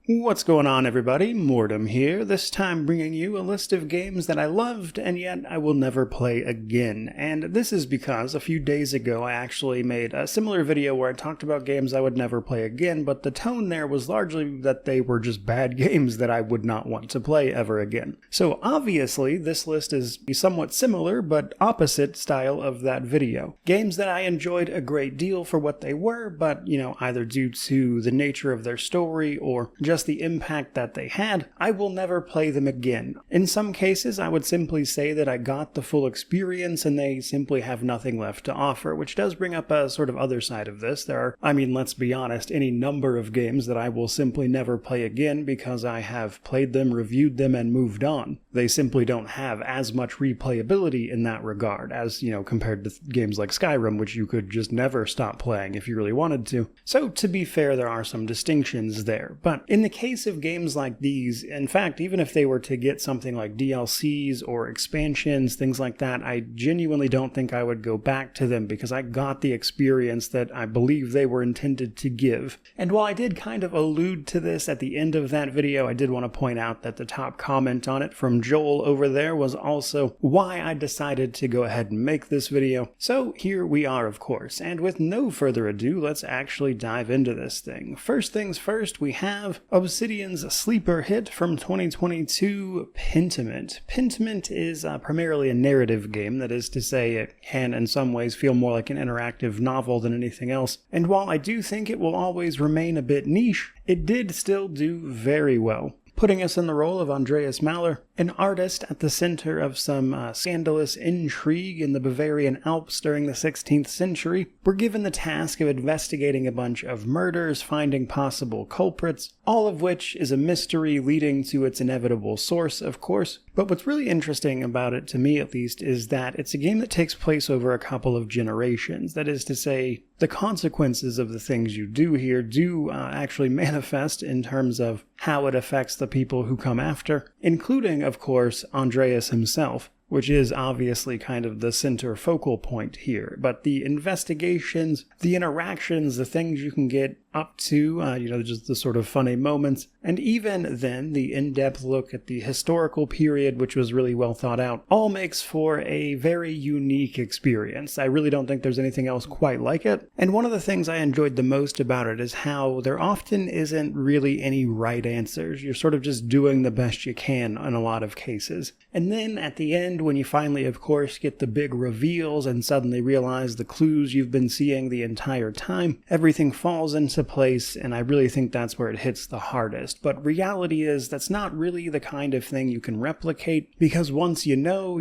What's going on, everybody? Mortem here, this time bringing you a list of games that I loved and yet I will never play again. And this is because a few days ago I actually made a similar video where I talked about games I would never play again, but the tone there was largely that they were just bad games that I would not want to play ever again. So obviously this list is somewhat similar but opposite style of that video. Games that I enjoyed a great deal for what they were, but either due to the nature of their story or just the impact that they had, I will never play them again. In some cases, I would simply say that I got the full experience and they simply have nothing left to offer, which does bring up a sort of other side of this. There are, let's be honest, any number of games that I will simply never play again because I have played them, reviewed them, and moved on. They simply don't have as much replayability in that regard as, compared to games like Skyrim, which you could just never stop playing if you really wanted to. So, to be fair, there are some distinctions there. But in the case of games like these, in fact, even if they were to get something like DLCs or expansions, things like that, I genuinely don't think I would go back to them because I got the experience that I believe they were intended to give. And while I did kind of allude to this at the end of that video, I did want to point out that the top comment on it from Joel over there was also why I decided to go ahead and make this video. So here we are, of course, and with no further ado, let's actually dive into this thing. First things first, we have Obsidian's sleeper hit from 2022, Pentiment. Pentiment is primarily a narrative game, that is to say it can in some ways feel more like an interactive novel than anything else, and while I do think it will always remain a bit niche, it did still do very well. Putting us in the role of Andreas Mahler, an artist at the center of some scandalous intrigue in the Bavarian Alps during the 16th century, we're given the task of investigating a bunch of murders, finding possible culprits, all of which is a mystery leading to its inevitable source, of course. But what's really interesting about it, to me at least, is that it's a game that takes place over a couple of generations. That is to say, the consequences of the things you do here do actually manifest in terms of how it affects the people who come after, including, of course, Andreas himself, which is obviously kind of the center focal point here. But the investigations, the interactions, the things you can get up to, just the sort of funny moments, and even then the in-depth look at the historical period, which was really well thought out, all makes for a very unique experience. I really don't think there's anything else quite like it. And one of the things I enjoyed the most about it is how there often isn't really any right answers. You're sort of just doing the best you can in a lot of cases. And then at the end, when you finally, of course, get the big reveals and suddenly realize the clues you've been seeing the entire time, everything falls into place, and I really think that's where it hits the hardest. But reality is that's not really the kind of thing you can replicate, because once you know,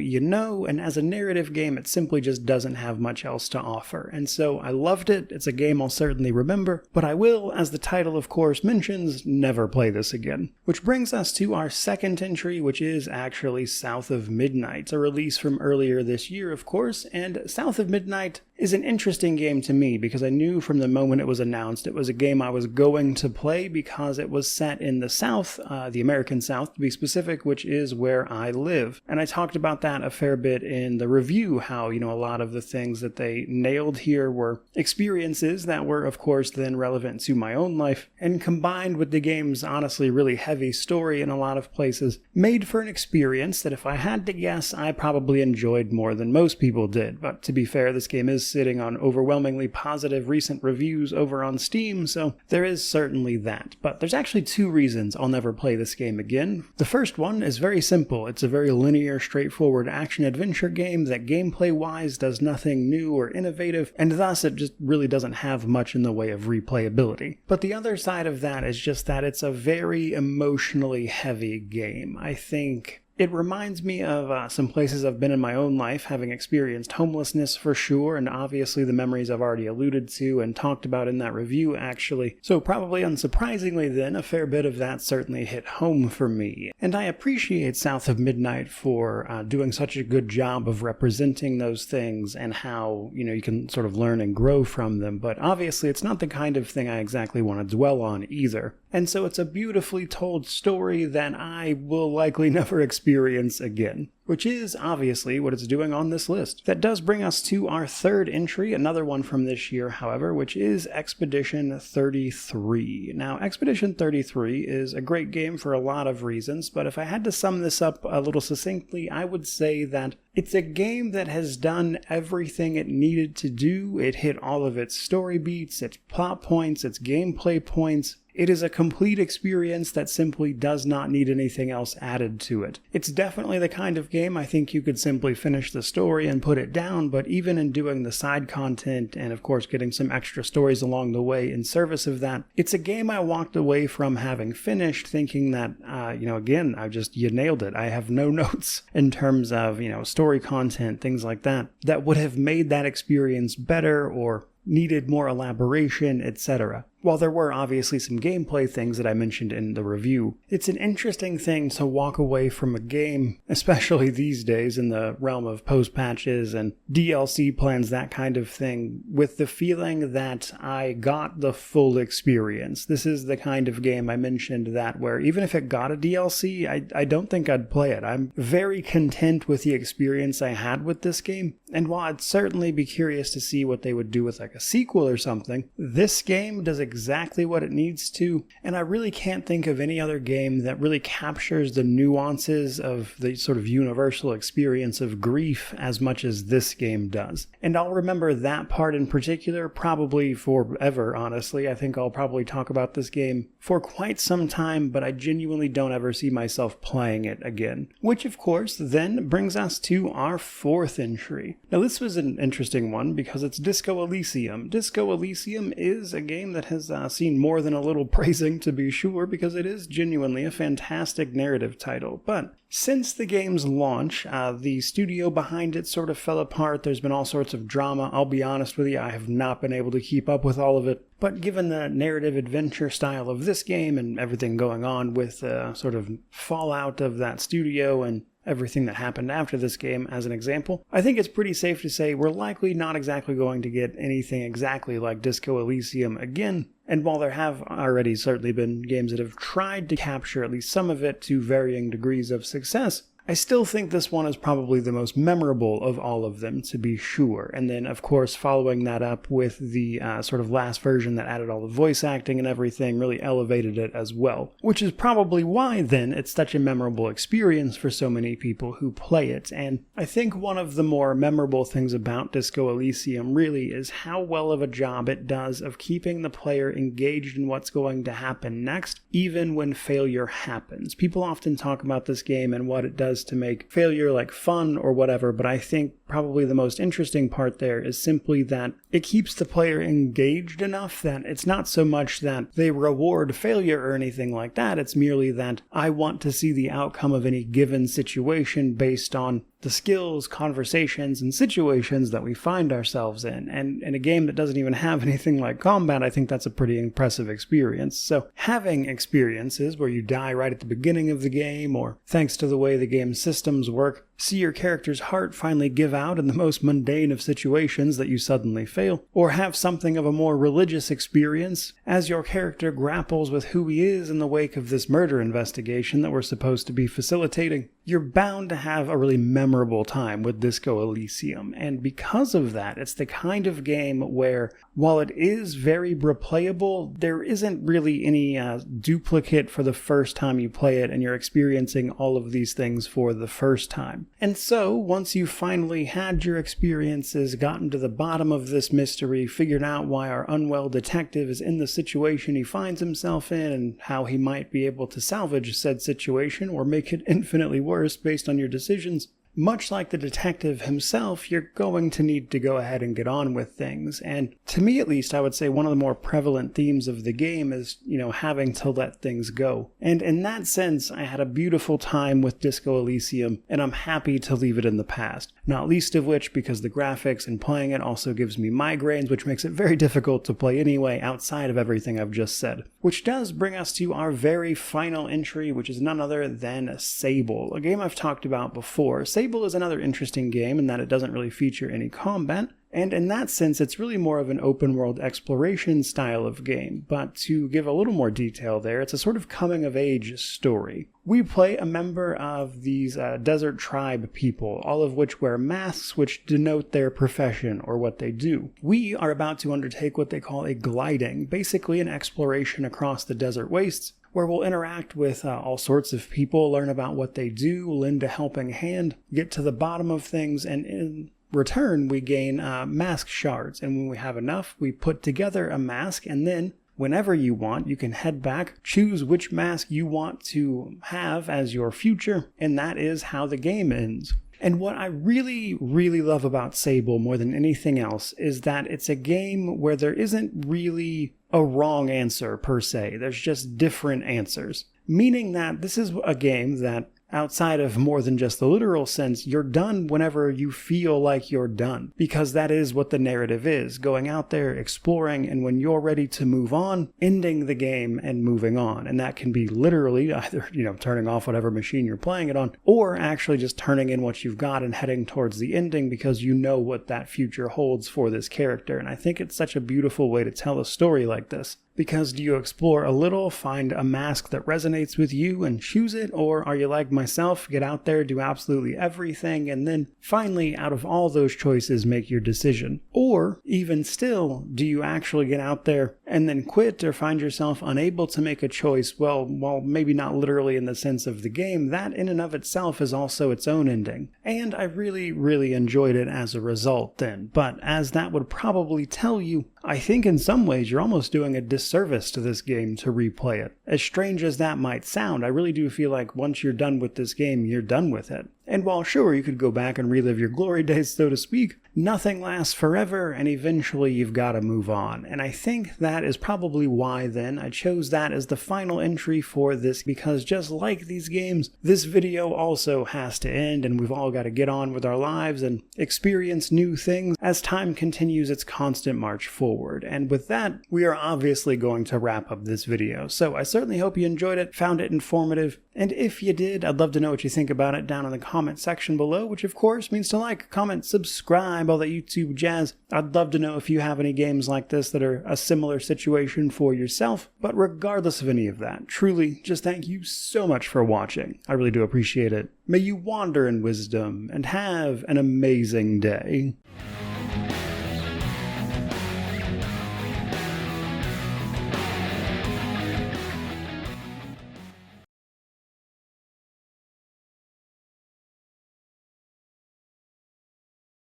and as a narrative game, it simply just doesn't have much else to offer. And so I loved it. It's a game I'll certainly remember, but I will, as the title of course mentions, never play this again. Which brings us to our second entry, which is actually South of Midnight, a release from earlier this year, of course, and South of Midnight is an interesting game to me because I knew from the moment it was announced it was a game I was going to play because it was set in the South, the American South to be specific, which is where I live. And I talked about that a fair bit in the review, how, a lot of the things that they nailed here were experiences that were, of course, then relevant to my own life, and combined with the game's honestly really heavy story in a lot of places, made for an experience that if I had to guess, I probably enjoyed more than most people did. But to be fair, this game is sitting on overwhelmingly positive recent reviews over on Steam, so there is certainly that. But there's actually two reasons I'll never play this game again. The first one is very simple. It's a very linear, straightforward action-adventure game that gameplay-wise does nothing new or innovative, and thus it just really doesn't have much in the way of replayability. But the other side of that is just that it's a very emotionally heavy game. I think it reminds me of some places I've been in my own life, having experienced homelessness for sure, and obviously the memories I've already alluded to and talked about in that review, actually. So probably unsurprisingly then, a fair bit of that certainly hit home for me. And I appreciate South of Midnight for doing such a good job of representing those things and how, you can sort of learn and grow from them. But obviously it's not the kind of thing I exactly want to dwell on either. And so it's a beautifully told story that I will likely never experience again. which is obviously what it's doing on this list. That does bring us to our third entry, another one from this year, however, which is Expedition 33. Now, Expedition 33 is a great game for a lot of reasons, but if I had to sum this up a little succinctly, I would say that it's a game that has done everything it needed to do. It hit all of its story beats, its plot points, its gameplay points. It is a complete experience that simply does not need anything else added to it. It's definitely the kind of game I think you could simply finish the story and put it down, but even in doing the side content and of course getting some extra stories along the way in service of that, it's a game I walked away from having finished thinking that, again, you nailed it. I have no notes in terms of, story content, things like that would have made that experience better or needed more elaboration, etc. While there were obviously some gameplay things that I mentioned in the review, it's an interesting thing to walk away from a game, especially these days in the realm of post-patches and DLC plans, that kind of thing, with the feeling that I got the full experience. This is the kind of game I mentioned that where even if it got a DLC, I don't think I'd play it. I'm very content with the experience I had with this game, and while I'd certainly be curious to see what they would do with like a sequel or something, this game does exactly what it needs to, and I really can't think of any other game that really captures the nuances of the sort of universal experience of grief as much as this game does. And I'll remember that part in particular probably forever, honestly. I think I'll probably talk about this game for quite some time, but I genuinely don't ever see myself playing it again. Which, of course, then brings us to our fourth entry. Now, this was an interesting one because it's Disco Elysium. Disco Elysium is a game that has seen more than a little praising, to be sure, because it is genuinely a fantastic narrative title. But since the game's launch, the studio behind it sort of fell apart. There's been all sorts of drama. I'll be honest with you, I have not been able to keep up with all of it. But given the narrative adventure style of this game and everything going on with sort of fallout of that studio and everything that happened after this game, as an example, I think it's pretty safe to say we're likely not exactly going to get anything exactly like Disco Elysium again. And while there have already certainly been games that have tried to capture at least some of it to varying degrees of success, I still think this one is probably the most memorable of all of them, to be sure. And then, of course, following that up with the sort of last version that added all the voice acting and everything really elevated it as well. Which is probably why, then, it's such a memorable experience for so many people who play it. And I think one of the more memorable things about Disco Elysium really is how well of a job it does of keeping the player engaged in what's going to happen next, even when failure happens. People often talk about this game and what it does to make failure like fun or whatever, but I think probably the most interesting part there is simply that it keeps the player engaged enough that it's not so much that they reward failure or anything like that, it's merely that I want to see the outcome of any given situation based on the skills, conversations, and situations that we find ourselves in. And in a game that doesn't even have anything like combat, I think that's a pretty impressive experience. So having experiences where you die right at the beginning of the game, or thanks to the way the game's systems work, see your character's heart finally give out in the most mundane of situations that you suddenly fail, or have something of a more religious experience as your character grapples with who he is in the wake of this murder investigation that we're supposed to be facilitating, you're bound to have a really memorable time with Disco Elysium. And because of that, it's the kind of game where, while it is very replayable, there isn't really any duplicate for the first time you play it and you're experiencing all of these things for the first time. And so, once you've finally had your experiences, gotten to the bottom of this mystery, figured out why our unwell detective is in the situation he finds himself in and how he might be able to salvage said situation or make it infinitely worse based on your decisions, much like the detective himself, you're going to need to go ahead and get on with things. And to me, at least, I would say one of the more prevalent themes of the game is, having to let things go. And in that sense, I had a beautiful time with Disco Elysium, and I'm happy to leave it in the past. Not least of which because the graphics and playing it also gives me migraines, which makes it very difficult to play anyway outside of everything I've just said. Which does bring us to our very final entry, which is none other than Sable, a game I've talked about before. Sable is another interesting game in that it doesn't really feature any combat, And in that sense, it's really more of an open world exploration style of game. But to give a little more detail there, it's a sort of coming of age story. We play a member of these desert tribe people, all of which wear masks which denote their profession or what they do. We are about to undertake what they call a gliding, basically an exploration across the desert wastes, where we'll interact with all sorts of people, learn about what they do, lend a helping hand, get to the bottom of things, and in return we gain mask shards. And when we have enough, we put together a mask, and then whenever you want, you can head back, choose which mask you want to have as your future, and that is how the game ends. And what I really, really love about Sable more than anything else is that it's a game where there isn't really a wrong answer per se. There's just different answers. Meaning that this is a game that, outside of more than just the literal sense, you're done whenever you feel like you're done. Because that is what the narrative is. Going out there, exploring, and when you're ready to move on, ending the game and moving on. And that can be literally either, turning off whatever machine you're playing it on, or actually just turning in what you've got and heading towards the ending because you know what that future holds for this character. And I think it's such a beautiful way to tell a story like this. Because do you explore a little, find a mask that resonates with you and choose it, or are you like myself, get out there, do absolutely everything, and then finally, out of all those choices, make your decision? Or, even still, do you actually get out there and then quit or find yourself unable to make a choice? Well, maybe not literally in the sense of the game, that in and of itself is also its own ending. And I really, really enjoyed it as a result then. But as that would probably tell you, I think in some ways you're almost doing a disservice to this game to replay it. As strange as that might sound, I really do feel like once you're done with this game, you're done with it. And while sure, you could go back and relive your glory days, so to speak, nothing lasts forever, and eventually you've got to move on. And I think that is probably why then I chose that as the final entry for this, because just like these games, this video also has to end, and we've all got to get on with our lives and experience new things as time continues its constant march forward. And with that, we are obviously going to wrap up this video. So I certainly hope you enjoyed it, found it informative, and if you did, I'd love to know what you think about it down in the comment section below, which of course means to like, comment, subscribe, all that YouTube jazz. I'd love to know if you have any games like this that are a similar situation for yourself. But regardless of any of that, truly, just thank you so much for watching. I really do appreciate it. May you wander in wisdom and have an amazing day.